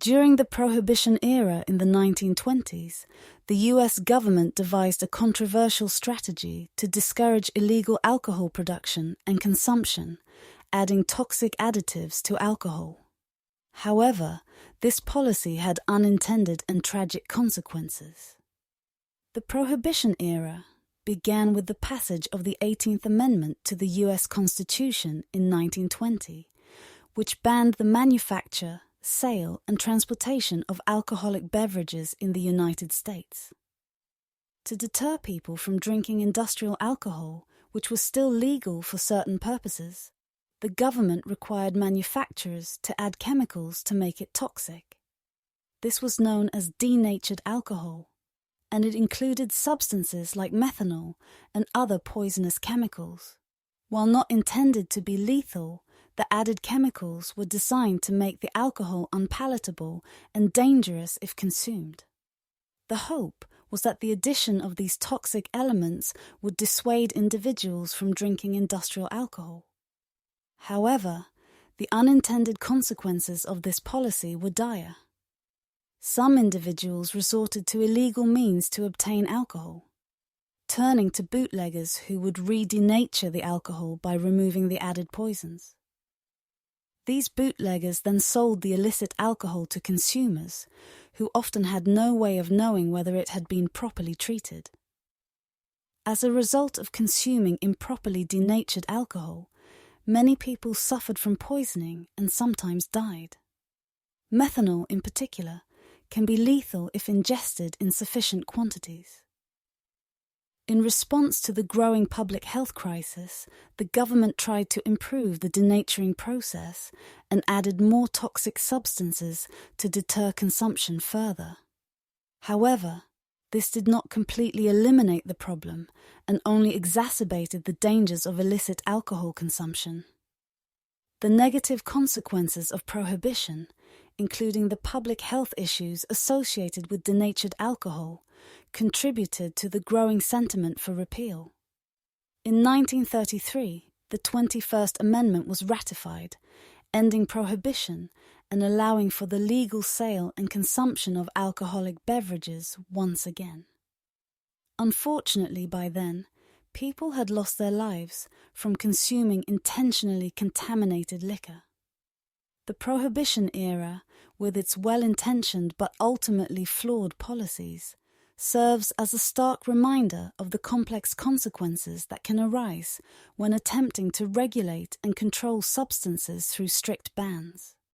During the Prohibition era in the 1920s, the US government devised a controversial strategy to discourage illegal alcohol production and consumption, adding toxic additives to alcohol. However, this policy had unintended and tragic consequences. The Prohibition era began with the passage of the 18th Amendment to the US Constitution in 1920, which banned the manufacture, sale and transportation of alcoholic beverages in the United States. To deter people from drinking industrial alcohol, which was still legal for certain purposes, the government required manufacturers to add chemicals to make it toxic. This was known as denatured alcohol, and it included substances like methanol and other poisonous chemicals. While not intended to be lethal, the added chemicals were designed to make the alcohol unpalatable and dangerous if consumed. The hope was that the addition of these toxic elements would dissuade individuals from drinking industrial alcohol. However, the unintended consequences of this policy were dire. Some individuals resorted to illegal means to obtain alcohol, turning to bootleggers who would re-denature the alcohol by removing the added poisons. These bootleggers then sold the illicit alcohol to consumers, who often had no way of knowing whether it had been properly treated. As a result of consuming improperly denatured alcohol, many people suffered from poisoning and sometimes died. Methanol, in particular, can be lethal if ingested in sufficient quantities. In response to the growing public health crisis, the government tried to improve the denaturing process and added more toxic substances to deter consumption further. However, this did not completely eliminate the problem and only exacerbated the dangers of illicit alcohol consumption. The negative consequences of prohibition, including the public health issues associated with denatured alcohol, contributed to the growing sentiment for repeal. In 1933, the 21st Amendment was ratified, ending prohibition and allowing for the legal sale and consumption of alcoholic beverages once again. Unfortunately, by then, people had lost their lives from consuming intentionally contaminated liquor. The Prohibition era, with its well-intentioned but ultimately flawed policies, serves as a stark reminder of the complex consequences that can arise when attempting to regulate and control substances through strict bans.